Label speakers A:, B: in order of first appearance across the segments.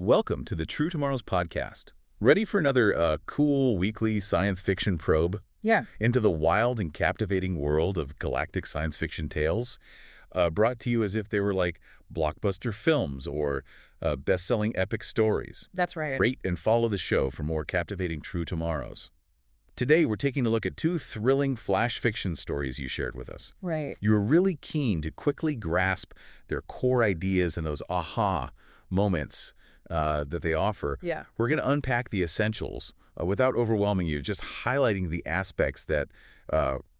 A: Welcome to the True Tomorrows podcast. Ready for another cool weekly science fiction probe?
B: Yeah.
A: Into the wild and captivating world of galactic science fiction tales, brought to you as if they were like blockbuster films or best-selling epic stories.
B: That's right.
A: Rate and follow the show for more captivating True Tomorrows. Today, we're taking a look at two thrilling flash fiction stories you shared with us.
B: Right.
A: You were really keen to quickly grasp their core ideas and those aha moments that they offer.
B: Yeah.
A: We're going to unpack the essentials without overwhelming you, just highlighting the aspects that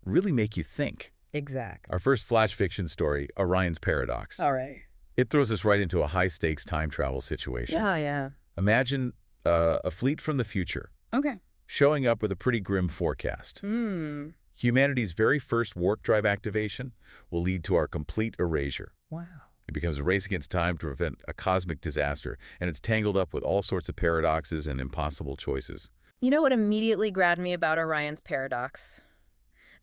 A: really make you think.
B: Exactly.
A: Our first flash fiction story, Orion's Paradox.
B: All right.
A: It throws us right into a high-stakes time travel situation.
B: Yeah.
A: Imagine a fleet from the future
B: Okay.
A: showing up with a pretty grim forecast. Humanity's very first warp drive activation will lead to our complete erasure.
B: Wow.
A: It becomes a race against time to prevent a cosmic disaster, and it's tangled up with all sorts of paradoxes and impossible choices.
B: You know what immediately grabbed me about Orion's Paradox?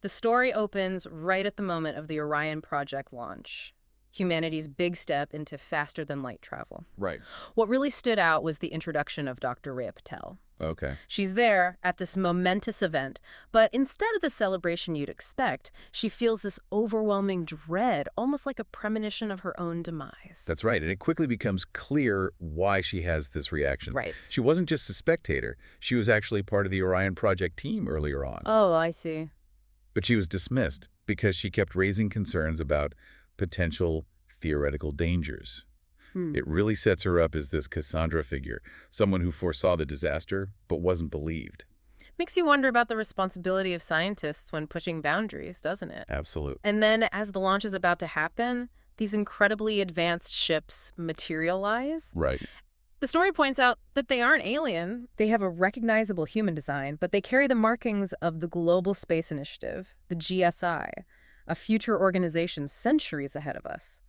B: The story opens right at the moment of the Orion Project launch. Humanity's big step into faster-than-light travel.
A: Right.
B: What really stood out was the introduction of Dr. Rhea Patel.
A: Okay.
B: She's there at this momentous event, but instead of the celebration you'd expect, she feels this overwhelming dread, almost like a premonition of her own demise.
A: That's right, and it quickly becomes clear why she has this reaction.
B: Right.
A: She wasn't just a spectator. She was actually part of the Orion Project team earlier on.
B: Oh, I see.
A: But she was dismissed because she kept raising concerns about potential theoretical dangers. It really sets her up as this Cassandra figure, someone who foresaw the disaster but wasn't believed.
B: Makes you wonder about the responsibility of scientists when pushing boundaries, doesn't it?
A: Absolutely.
B: And then as the launch is about to happen, these incredibly advanced ships materialize.
A: Right.
B: The story points out that they aren't alien. They have a recognizable human design, but they carry the markings of the Global Space Initiative, the GSI, a future organization centuries ahead of us.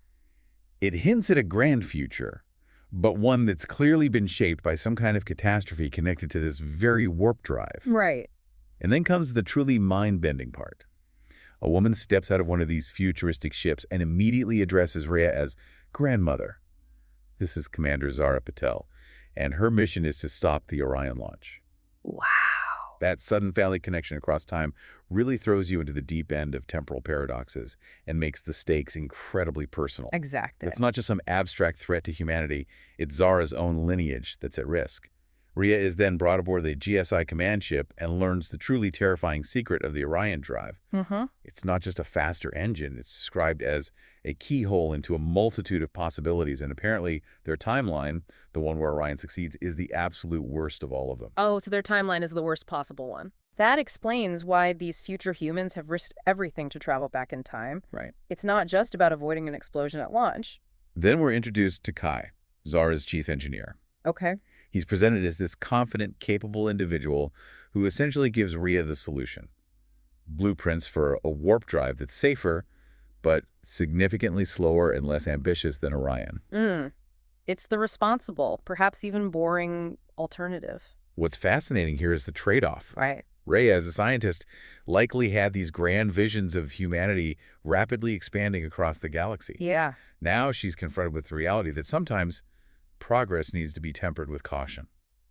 A: It hints at a grand future, but one that's clearly been shaped by some kind of catastrophe connected to this very warp drive.
B: Right.
A: And then comes the truly mind-bending part. A woman steps out of one of these futuristic ships and immediately addresses Rhea as grandmother. This is Commander Zara Patel, and her mission is to stop the Orion launch.
B: Wow.
A: That sudden family connection across time really throws you into the deep end of temporal paradoxes and makes the stakes incredibly personal.
B: Exactly.
A: It's not just some abstract threat to humanity, it's Zara's own lineage that's at risk. Rhea is then brought aboard the GSI command ship and learns the truly terrifying secret of the Orion drive. It's not just a faster engine, it's described as a keyhole into a multitude of possibilities, and apparently their timeline, the one where Orion succeeds, is the absolute worst of all of them.
B: Oh, so their timeline is the worst possible one. That explains why these future humans have risked everything to travel back in time.
A: Right.
B: It's not just about avoiding an explosion at launch.
A: Then we're introduced to Kai, Zara's chief engineer.
B: Okay.
A: He's presented as this confident, capable individual who essentially gives Rhea the solution. Blueprints for a warp drive that's safer, but significantly slower and less ambitious than Orion.
B: It's the responsible, perhaps even boring alternative.
A: What's fascinating here is the trade-off.
B: Right.
A: Rhea, as a scientist, likely had these grand visions of humanity rapidly expanding across the galaxy.
B: Yeah.
A: Now she's confronted with the reality that sometimes progress needs to be tempered with caution.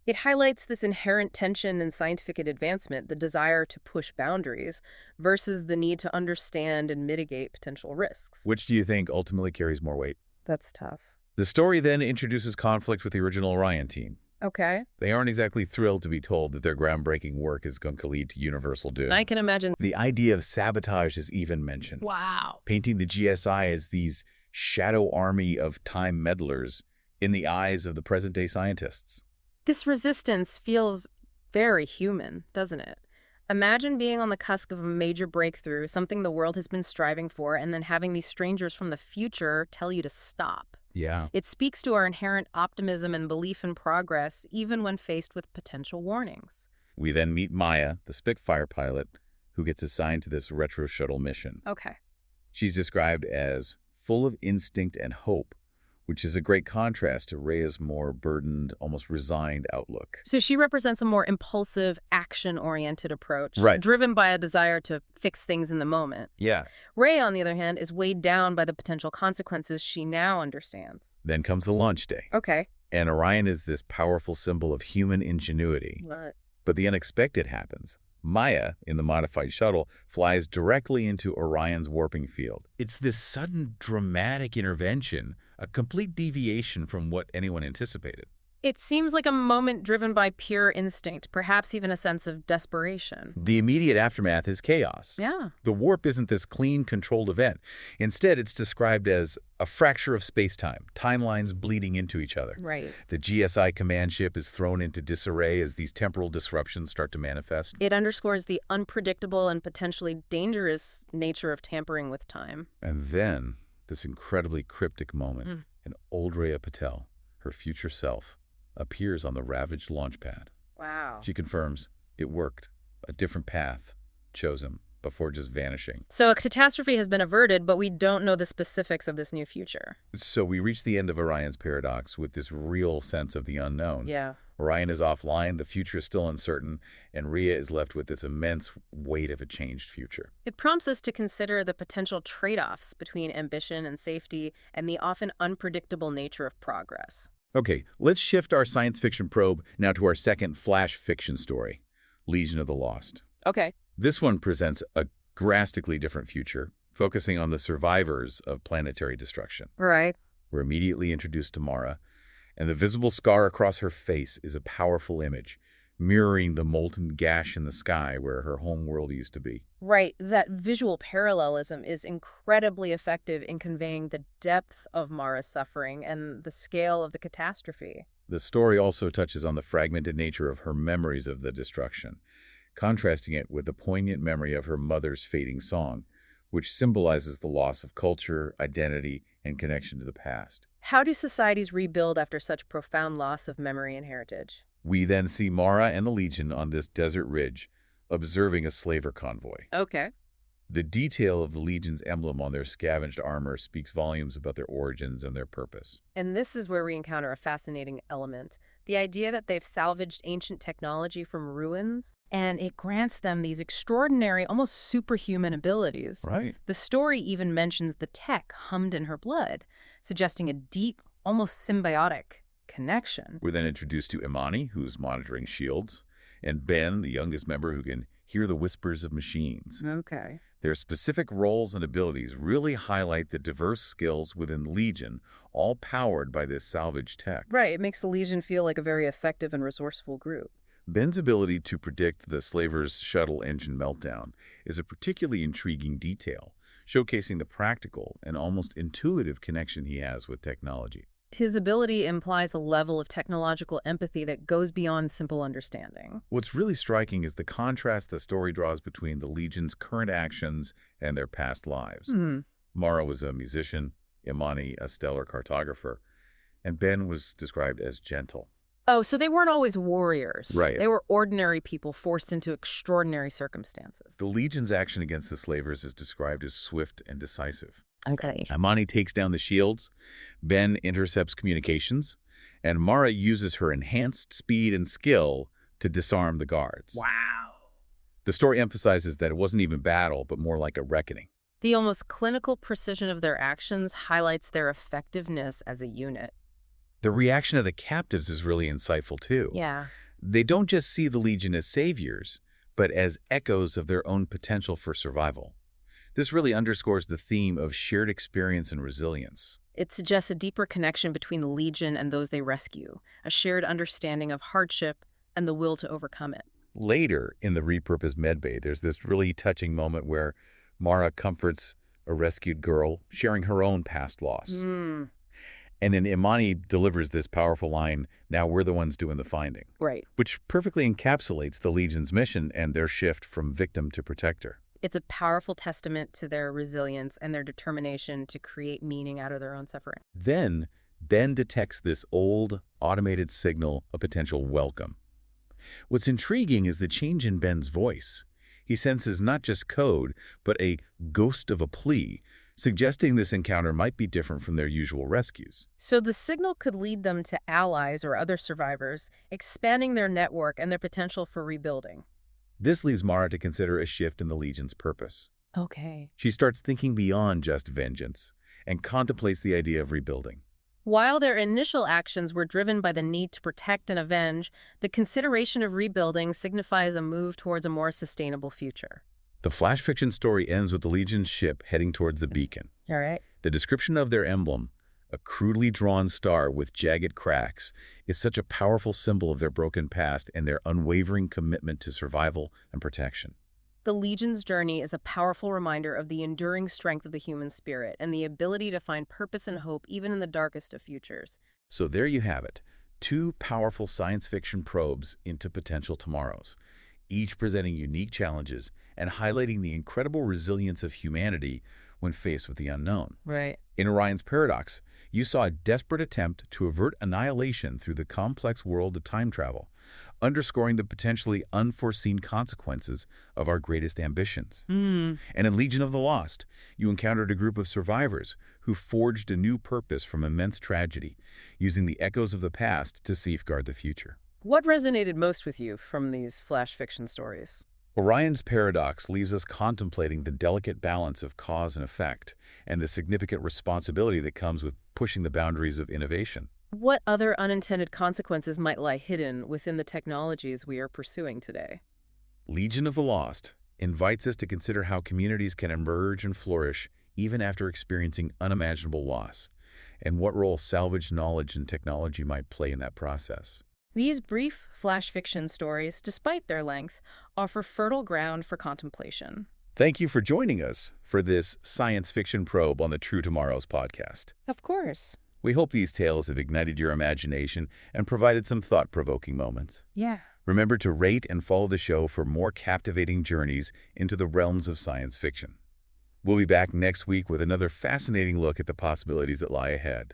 B: It highlights this inherent tension in scientific advancement, the desire to push boundaries versus the need to understand and mitigate potential risks.
A: Which do you think ultimately carries more weight?
B: That's tough.
A: The story then introduces conflict with the original Orion team.
B: Okay.
A: They aren't exactly thrilled to be told that their groundbreaking work is going to lead to universal doom.
B: I can imagine.
A: The idea of sabotage is even mentioned.
B: Wow.
A: Painting the GSI as these shadow army of time meddlers in the eyes of the present-day scientists.
B: This resistance feels very human, doesn't it? Imagine being on the cusp of a major breakthrough, something the world has been striving for, and then having these strangers from the future tell you to stop.
A: Yeah.
B: It speaks to our inherent optimism and belief in progress, even when faced with potential warnings.
A: We then meet Maya, the Spitfire pilot, who gets assigned to this retro shuttle mission.
B: Okay.
A: She's described as full of instinct and hope, which is a great contrast to Rhea's more burdened, almost resigned outlook.
B: So she represents a more impulsive, action-oriented approach,
A: Right.
B: driven by a desire to fix things in the moment.
A: Yeah.
B: Rhea, on the other hand, is weighed down by the potential consequences she now understands.
A: Then comes the launch day.
B: Okay.
A: And Orion is this powerful symbol of human ingenuity.
B: Right.
A: But the unexpected happens. Maya, in the modified shuttle, flies directly into Orion's warping field. It's this sudden, dramatic intervention, a complete deviation from what anyone anticipated.
B: It seems like a moment driven by pure instinct, perhaps even a sense of desperation.
A: The immediate aftermath is chaos.
B: Yeah.
A: The warp isn't this clean, controlled event. Instead, it's described as a fracture of space-time, timelines bleeding into each other.
B: Right.
A: The GSI command ship is thrown into disarray as these temporal disruptions start to manifest.
B: It underscores the unpredictable and potentially dangerous nature of tampering with time.
A: And then, this incredibly cryptic moment, an old Rhea Patel, her future self, appears on the ravaged launch pad.
B: Wow.
A: She confirms it worked, a different path chosen before just vanishing.
B: So a catastrophe has been averted, but we don't know the specifics of this new future.
A: So we reach the end of Orion's paradox with this real sense of the unknown.
B: Yeah.
A: Orion is offline, the future is still uncertain, and Rhea is left with this immense weight of a changed future.
B: It prompts us to consider the potential trade-offs between ambition and safety and the often unpredictable nature of progress.
A: Okay, let's shift our science fiction probe now to our second flash fiction story, Legion of the Lost.
B: Okay.
A: This one presents a drastically different future, focusing on the survivors of planetary destruction.
B: Right.
A: We're immediately introduced to Mara, and the visible scar across her face is a powerful image, mirroring the molten gash in the sky where her home world used to be.
B: Right. That visual parallelism is incredibly effective in conveying the depth of Mara's suffering and the scale of the catastrophe.
A: The story also touches on the fragmented nature of her memories of the destruction, contrasting it with the poignant memory of her mother's fading song, which symbolizes the loss of culture, identity, and connection to the past.
B: How do societies rebuild after such profound loss of memory and heritage?
A: We then see Mara and the Legion on this desert ridge, observing a slaver convoy.
B: Okay.
A: The detail of the Legion's emblem on their scavenged armor speaks volumes about their origins and their purpose.
B: And this is where we encounter a fascinating element. The idea that they've salvaged ancient technology from ruins, and it grants them these extraordinary, almost superhuman abilities.
A: Right.
B: The story even mentions the tech hummed in her blood, suggesting a deep, almost symbiotic connection.
A: We're then introduced to Imani, who's monitoring shields, and Ben, the youngest member who can hear the whispers of machines.
B: Okay.
A: Their specific roles and abilities really highlight the diverse skills within Legion, all powered by this salvaged tech.
B: Right. It makes the Legion feel like a very effective and resourceful group.
A: Ben's ability to predict the slaver's shuttle engine meltdown is a particularly intriguing detail, showcasing the practical and almost intuitive connection he has with technology.
B: His ability implies a level of technological empathy that goes beyond simple understanding.
A: What's really striking is the contrast the story draws between the Legion's current actions and their past lives. Mara was a musician, Imani a stellar cartographer, and Ben was described as gentle.
B: Oh, so they weren't always warriors.
A: Right.
B: They were ordinary people forced into extraordinary circumstances.
A: The Legion's action against the slavers is described as swift and decisive.
B: Okay.
A: Imani takes down the shields, Ben intercepts communications, and Mara uses her enhanced speed and skill to disarm the guards.
B: Wow.
A: The story emphasizes that it wasn't even battle, but more like a reckoning.
B: The almost clinical precision of their actions highlights their effectiveness as a unit.
A: The reaction of the captives is really insightful, too.
B: Yeah.
A: They don't just see the Legion as saviors, but as echoes of their own potential for survival. This really underscores the theme of shared experience and resilience.
B: It suggests a deeper connection between the Legion and those they rescue, a shared understanding of hardship and the will to overcome it.
A: Later, in the repurposed medbay, there's this really touching moment where Mara comforts a rescued girl, sharing her own past loss. And then Imani delivers this powerful line, "Now we're the ones doing the finding."
B: Right.
A: Which perfectly encapsulates the Legion's mission and their shift from victim to protector.
B: It's a powerful testament to their resilience and their determination to create meaning out of their own suffering.
A: Then, Ben detects this old, automated signal of potential welcome. What's intriguing is the change in Ben's voice. He senses not just code, but a ghost of a plea, suggesting this encounter might be different from their usual rescues.
B: So the signal could lead them to allies or other survivors, expanding their network and their potential for rebuilding.
A: This leads Mara to consider a shift in the Legion's purpose.
B: Okay.
A: She starts thinking beyond just vengeance and contemplates the idea of rebuilding.
B: While their initial actions were driven by the need to protect and avenge, the consideration of rebuilding signifies a move towards a more sustainable future.
A: The flash fiction story ends with the Legion's ship heading towards the beacon.
B: All right.
A: The description of their emblem, a crudely drawn star with jagged cracks, is such a powerful symbol of their broken past and their unwavering commitment to survival and protection.
B: The Legion's journey is a powerful reminder of the enduring strength of the human spirit and the ability to find purpose and hope even in the darkest of futures.
A: So there you have it, two powerful science fiction probes into potential tomorrows, each presenting unique challenges and highlighting the incredible resilience of humanity when faced with the unknown.
B: Right.
A: In Orion's Paradox, you saw a desperate attempt to avert annihilation through the complex world of time travel, underscoring the potentially unforeseen consequences of our greatest ambitions. And in Legion of the Lost, you encountered a group of survivors who forged a new purpose from immense tragedy, using the echoes of the past to safeguard the future.
B: What resonated most with you from these flash fiction stories?
A: Orion's Paradox leaves us contemplating the delicate balance of cause and effect and the significant responsibility that comes with pushing the boundaries of innovation.
B: What other unintended consequences might lie hidden within the technologies we are pursuing today?
A: Legion of the Lost invites us to consider how communities can emerge and flourish even after experiencing unimaginable loss, and what role salvaged knowledge and technology might play in that process.
B: These brief flash fiction stories, despite their length, offer fertile ground for contemplation.
A: Thank you for joining us for this science fiction probe on the True Tomorrows podcast.
B: Of course.
A: We hope these tales have ignited your imagination and provided some thought-provoking moments.
B: Yeah.
A: Remember to rate and follow the show for more captivating journeys into the realms of science fiction. We'll be back next week with another fascinating look at the possibilities that lie ahead.